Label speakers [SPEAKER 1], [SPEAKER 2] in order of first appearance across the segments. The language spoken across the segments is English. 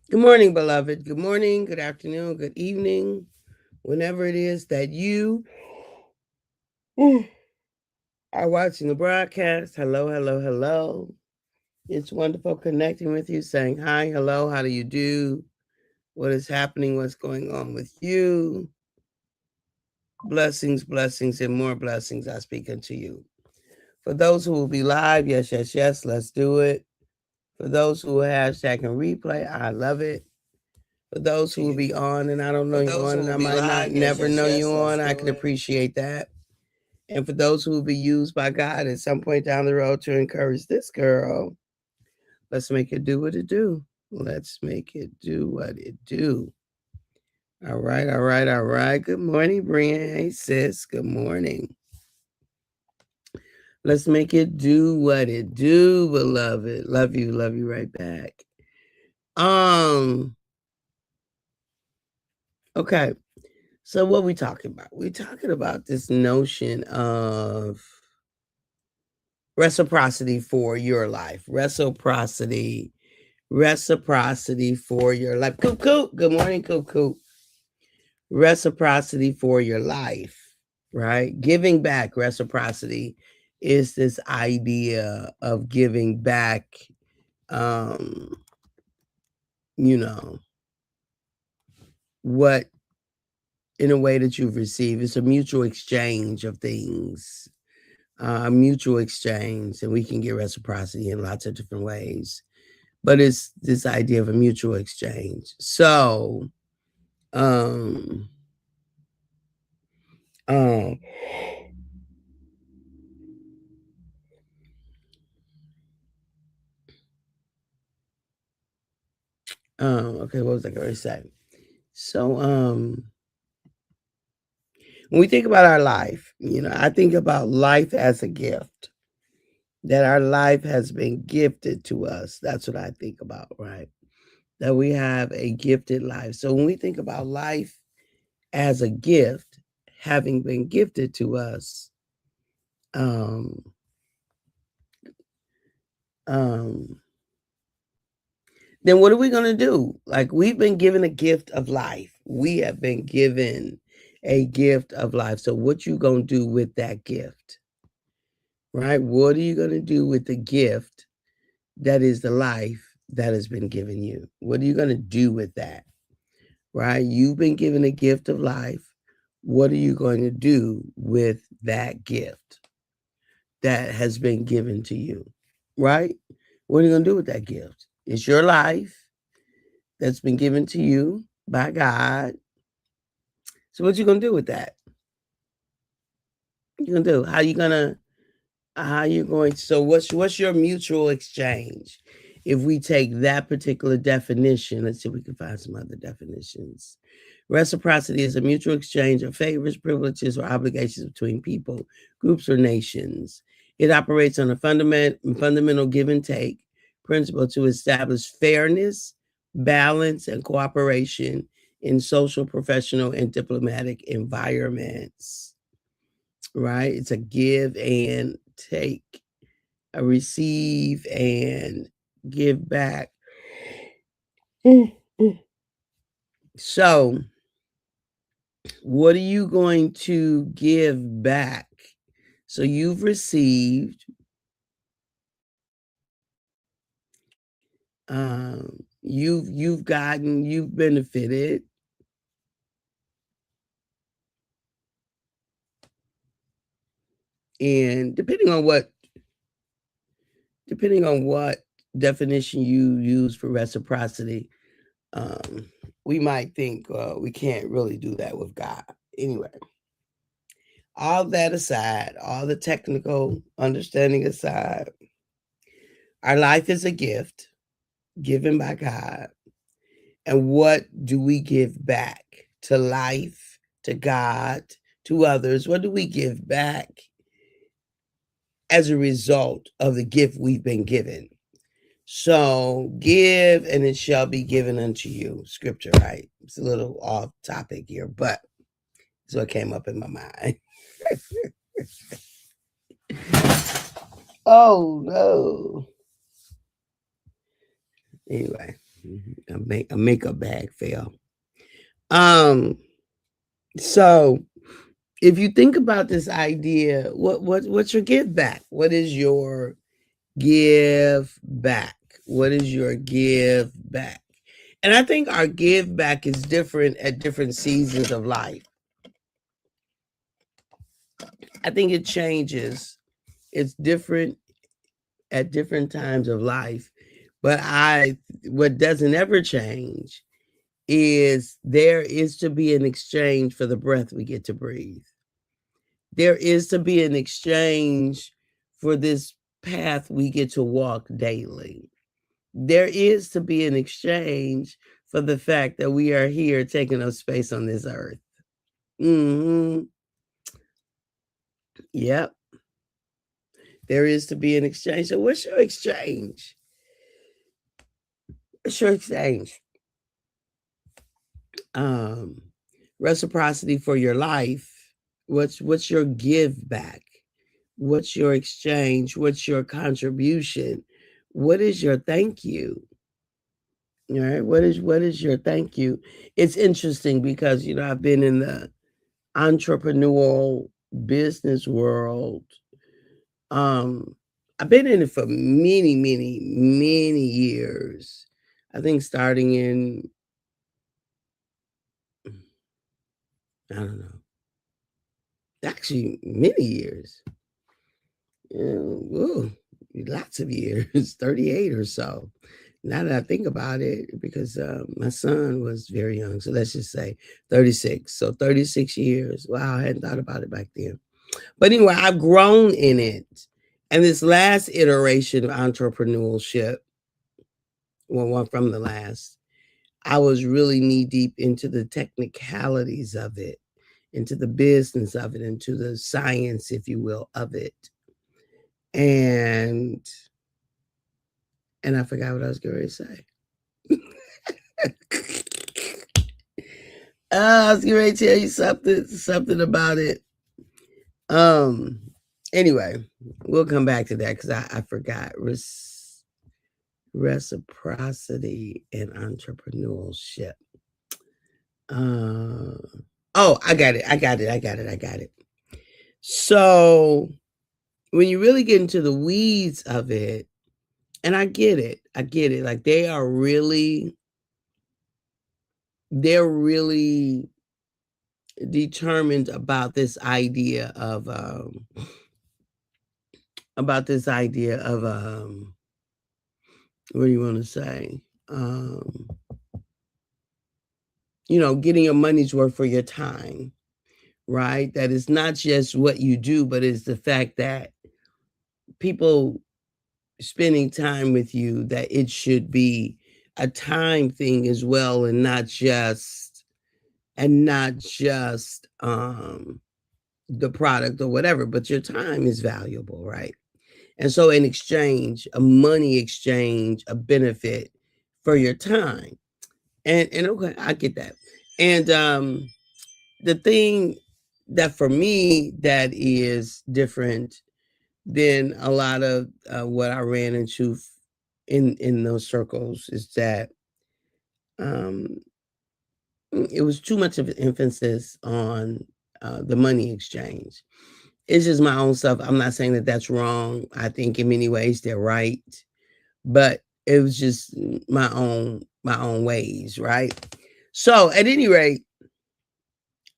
[SPEAKER 1] Good morning, beloved. Good morning, good afternoon, good evening, whenever it is that you are watching the broadcast. Hello, hello, hello. It's wonderful connecting with you, saying hi, hello, how do you do? What is happening? What's going on with you? Blessings, blessings, and more blessings I speak unto you. For those who will be live, yes, yes, yes, let's do it. For those who will hashtag and replay, I love it. For those who will be on and I don't know you on and I might not never know you on, I can appreciate that. And for those who will be used by God at some point down the road to encourage this girl, let's make it do what it do. Let's make it do what it do. All right, all right, all right. Good morning, Brian. Hey, sis. Good morning. Let's make it do what it do, beloved. love you right back. Um, okay. So what we talking about? We're talking about this notion of reciprocity for your life. Reciprocity for your life. Coop Coop. Good morning, Coop Coop. Reciprocity for your life, right? Giving back. Reciprocity is this idea of giving back, um, you know, what in a way that you've received. It's a mutual exchange of things, mutual exchange, and we can get reciprocity in lots of different ways. But it's this idea of a mutual exchange. So, um, um, okay, what was I going to say? So, when we think about our life, I think about life as a gift, that our life has been gifted to us. That's what I think about, right? That we have a gifted life. So when we think about life as a gift, having been gifted to us, um, um, then what are we going to do? Like, we've been given a gift of life. We have been given a gift of life. So what you going to do with that gift? Right? What are you going to do with the gift that is the life that has been given you? What are you going to do with that? Right? You've been given a gift of life. What are you going to do with that gift that has been given to you? Right? What are you going to do with that gift? It's your life that's been given to you by God. So what you going to do with that? What you going to do? How you going to, so what's your mutual exchange? If we take that particular definition, let's see if we can find some other definitions. Reciprocity is a mutual exchange of favors, privileges, or obligations between people, groups, or nations. It operates on a fundamental give and take principle to establish fairness, balance, and cooperation in social, professional, and diplomatic environments. Right? It's a give and take, a receive and give back. Mm, mm. So, what are you going to give back? So you've received, you've gotten, you've benefited, and depending on what definition you use for reciprocity, um, we might think we can't really do that with God. Anyway, all that aside, all the technical understanding aside, our life is a gift given by God. And what do we give back to life, to God, to others? What do we give back as a result of the gift we've been given? So give and it shall be given unto you. Scripture, right? It's a little off topic here, but it's what came up in my mind. Oh no. Anyway. A makeup bag fell. Um, so if you think about this idea, what's your give back? What is your give back? What is your give back? And I think our give back is different at different seasons of life. I think it changes. It's different at different times of life. But what doesn't ever change is there is to be an exchange for the breath we get to breathe. There is to be an exchange for this path we get to walk daily. There is to be an exchange for the fact that we are here taking up space on this earth. Hmm. Yep. There is to be an exchange. So what's your exchange? What's your exchange? Um, Reciprocity for your life. What's your give back? What's your exchange? What's your contribution? What is your thank you? All right. What is your thank you? It's interesting because I've been in the entrepreneurial business world. Um, I've been in it for many, many, many years. I think starting in I don't know, actually many years. Ooh, lots of years, 38 or so. Now that I think about it, because my son was very young. So let's just say 36. So 36 years. Wow, I hadn't thought about it back then. But anyway, I've grown in it. And this last iteration of entrepreneurship, well, one from the last, I was really knee deep into the technicalities of it, into the business of it, into the science, if you will, of it. And I forgot what I was going to say. I was going to tell you something about it. Anyway, we'll come back to that because I forgot. Reciprocity and entrepreneurship. I got it. So when you really get into the weeds of it, and I get it. Like they're really determined about this idea of what do you want to say? Getting your money's worth for your time, right? That is not just what you do, but it's the fact that people spending time with you, that it should be a time thing as well, and not just the product or whatever, but your time is valuable, right? And so in exchange, a money exchange, a benefit for your time. And okay, I get that. And the thing that for me that is different than a lot of what I ran into in those circles is that um, it was too much of an emphasis on the money exchange. It's just my own stuff. I'm not saying that that's wrong. I think in many ways they're right, but it was just my own ways, right? So at any rate,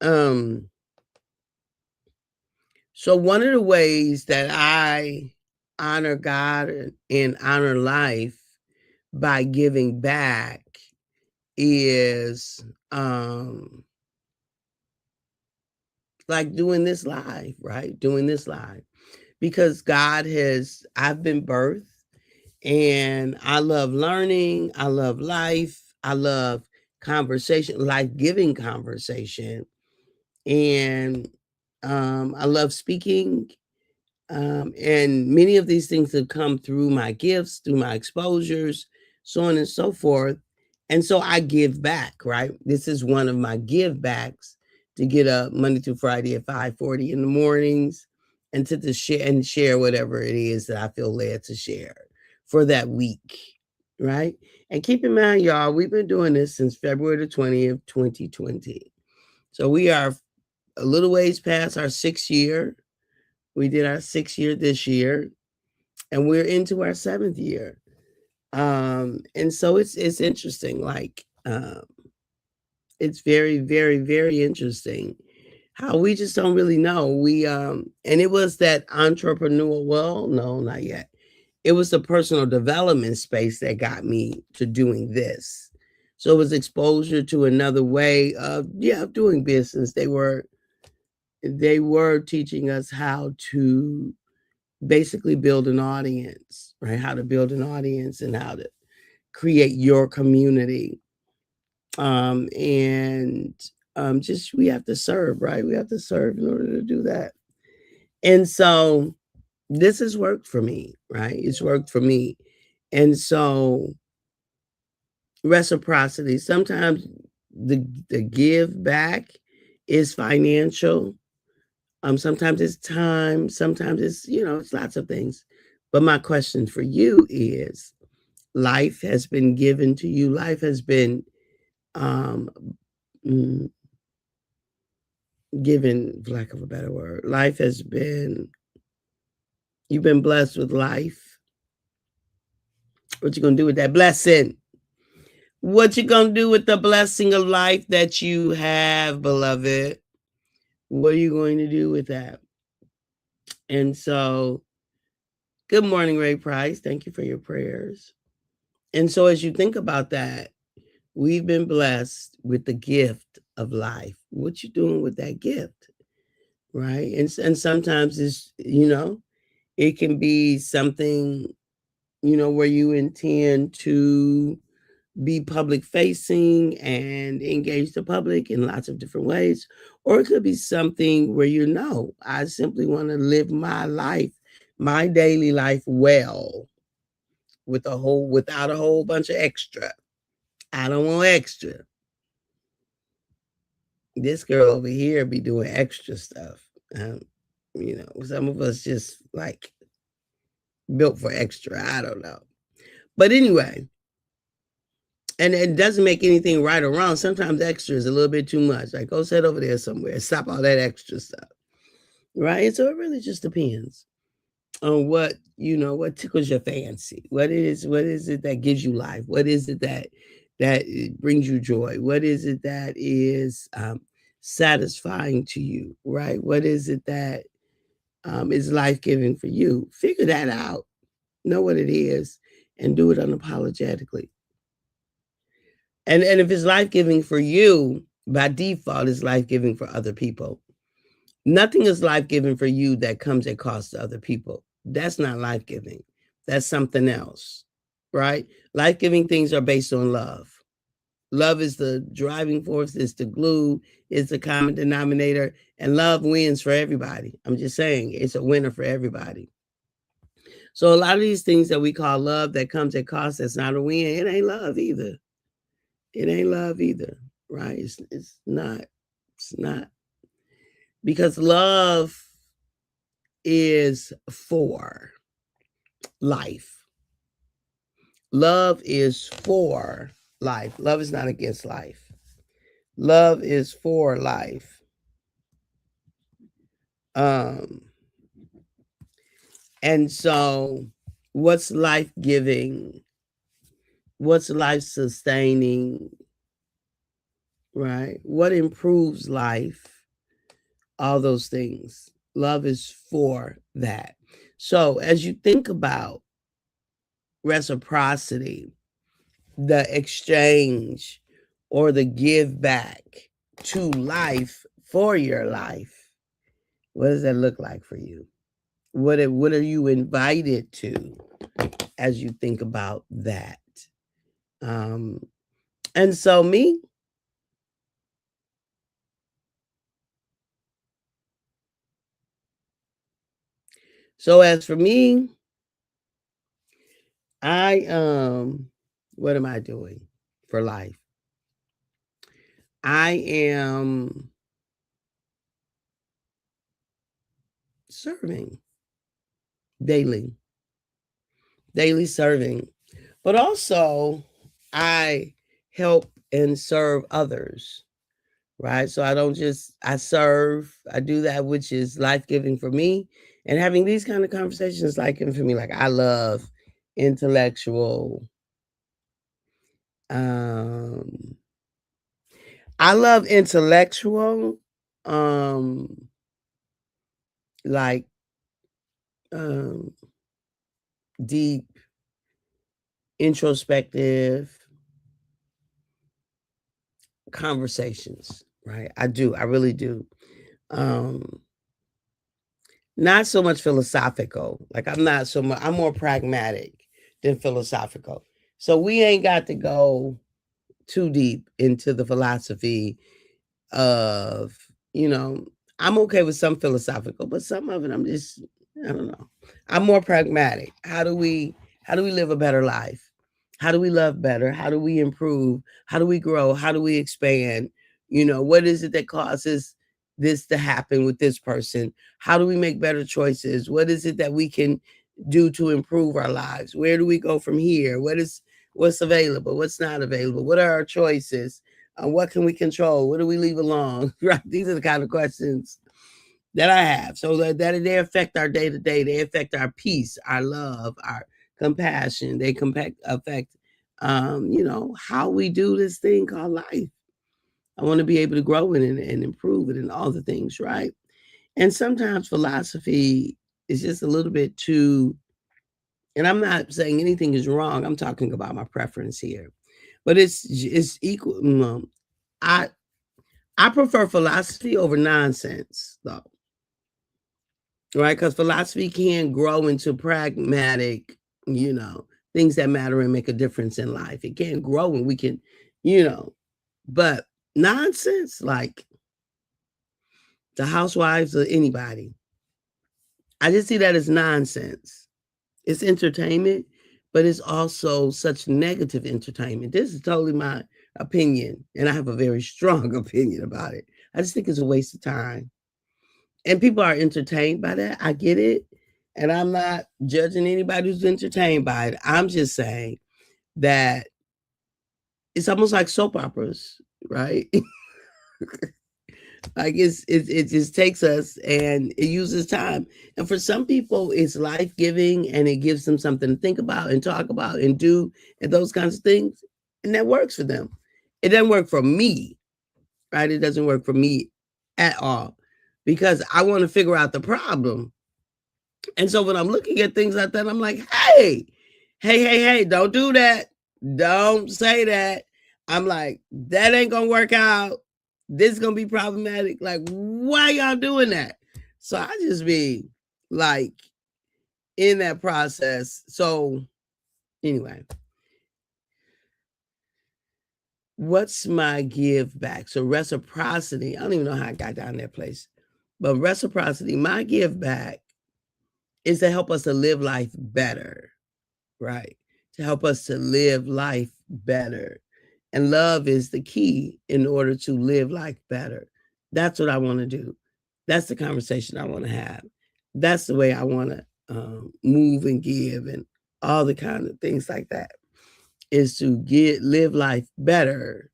[SPEAKER 1] um, so one of the ways that I honor God and honor life by giving back is like doing this live, right? Doing this live because I've been birthed and I love learning. I love life. I love conversation, life giving conversation. And I love speaking. And many of these things have come through my gifts, through my exposures, so on and so forth. And so I give back, right? This is one of my give backs to get up Monday through Friday at 5:40 in the mornings and to share whatever it is that I feel led to share for that week. right? And keep in mind, y'all, we've been doing this since February the 20th, 2020. So we are a little ways past our 6th year. We did our 6th year this year, and we're into our 7th year. And so it's interesting. Like, it's very, very, very interesting how we just don't really know. And it was that entrepreneurial, well, no, not yet. It was the personal development space that got me to doing this. So it was exposure to another way of, yeah, of doing business. They were teaching us how to basically build an audience, right? How to build an audience and how to create your community. And just we have to serve, right? We have to serve in order to do that. And so this has worked for me, right? It's worked for me. And so reciprocity, sometimes the give back is financial. Sometimes it's time, sometimes it's lots of things. But my question for you is, life has been given to you. Life has been um, mm, given, for lack of a better word. Life has been, you've been blessed with life. What you gonna do with that blessing? What you gonna do with the blessing of life that you have, beloved? What are you going to do with that? And so, good morning, Ray Price. Thank you for your prayers. And so, as you think about that, we've been blessed with the gift of life. What you doing with that gift, right? And sometimes it can be something where you intend to be public facing and engage the public in lots of different ways. Or it could be something where I simply want to live my life, my daily life well, without a whole bunch of extra. I don't want extra. This girl over here be doing extra stuff. Some of us just like built for extra. I don't know. But anyway, and it doesn't make anything right or wrong. Sometimes extra is a little bit too much. Like, go sit over there somewhere. Stop all that extra stuff. Right? So it really just depends on what tickles your fancy. What is it that gives you life? What is it that brings you joy? What is it that is satisfying to you? Right? What is it that is life-giving for you? Figure that out. Know what it is and do it unapologetically. And if it's life-giving for you, by default, it's life-giving for other people. Nothing is life-giving for you that comes at cost to other people. That's not life-giving. That's something else, right? Life-giving things are based on love. Love is the driving force, it's the glue, it's the common denominator, and love wins for everybody. I'm just saying, it's a winner for everybody. So a lot of these things that we call love that comes at cost, that's not a win, it ain't love either. It ain't love either, right? It's not. It's not. Because love is for life. Love is for life. Love is not against life. Love is for life. Um, and so what's life giving? What's life sustaining? Right? What improves life? All those things. Love is for that. So as you think about reciprocity, the exchange or the give back to life for your life, what does that look like for you? What are you invited to as you think about that? Um, and so me, so as for me, what am I doing for life? I am serving daily, daily serving. but also I help and serve others, right? So I don't just I serve, I do that which is life-giving for me. And having these kind of conversations like for me, like I love intellectual, um I love intellectual, um, like um deep, introspective conversations, right? I do, I really do. Um Not so much philosophical. Like I'm not so much I'm more pragmatic than philosophical. So we ain't got to go too deep into the philosophy of, you know, I'm okay with some philosophical, but some of it I'm just I don't know. I'm more pragmatic. How do we live a better life? How do we love better? How do we improve? How do we grow? How do we expand? What is it that causes this to happen with this person? How do we make better choices? What is it that we can do to improve our lives? Where do we go from here? What's available? What's not available? What are our choices? What can we control? What do we leave alone? Right? These are the kind of questions that I have. So that they affect our day to day. They affect our peace, our love, our compassion. They affect, how we do this thing called life. I want to be able to grow in it and improve it and all the things, right? And sometimes philosophy is just a little bit too. And I'm not saying anything is wrong. I'm talking about my preference here, but it's equal. I I prefer philosophy over nonsense, though, right? Because philosophy can grow into pragmatic, you know, things that matter and make a difference in life. It can grow and we can, you know, but nonsense, like the housewives or anybody, I just see that as nonsense. It's entertainment, but it's also such negative entertainment. This is totally my opinion, and I have a very strong opinion about it. I just think it's a waste of time. And people are entertained by that. I get it. And I'm not judging anybody who's entertained by it. I'm just saying that it's almost like soap operas, right? Like it just takes us and it uses time. And for some people, it's life giving and it gives them something to think about and talk about and do and those kinds of things. And that works for them. It doesn't work for me, right? It doesn't work for me at all because I want to figure out the problem. And so when I'm looking at things like that, I'm like, hey, don't do that. Don't say that. I'm like, that ain't gonna work out. This is gonna be problematic. Like, why y'all doing that? So I just be like in that process. So anyway, what's my give back? So reciprocity, I don't even know how I got down that place. But reciprocity, my give back is to help us to live life better. Right. To help us to live life better. And love is the key in order to live life better. That's what I want to do. That's the conversation I want to have. That's the way I want to move and give and all the kind of things like that is to live life better.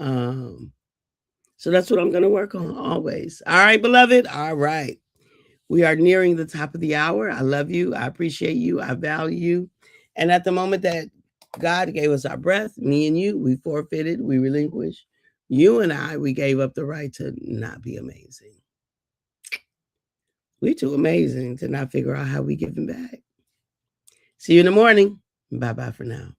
[SPEAKER 1] Um, so that's what I'm going to work on always. All right, beloved. All right. We are nearing the top of the hour. I love you. I appreciate you. I value you. And at the moment that God gave us our breath, me and you, we forfeited, we relinquished. You and I, we gave up the right to not be amazing. We too amazing to not figure out how we give him back. See you in the morning. Bye bye for now.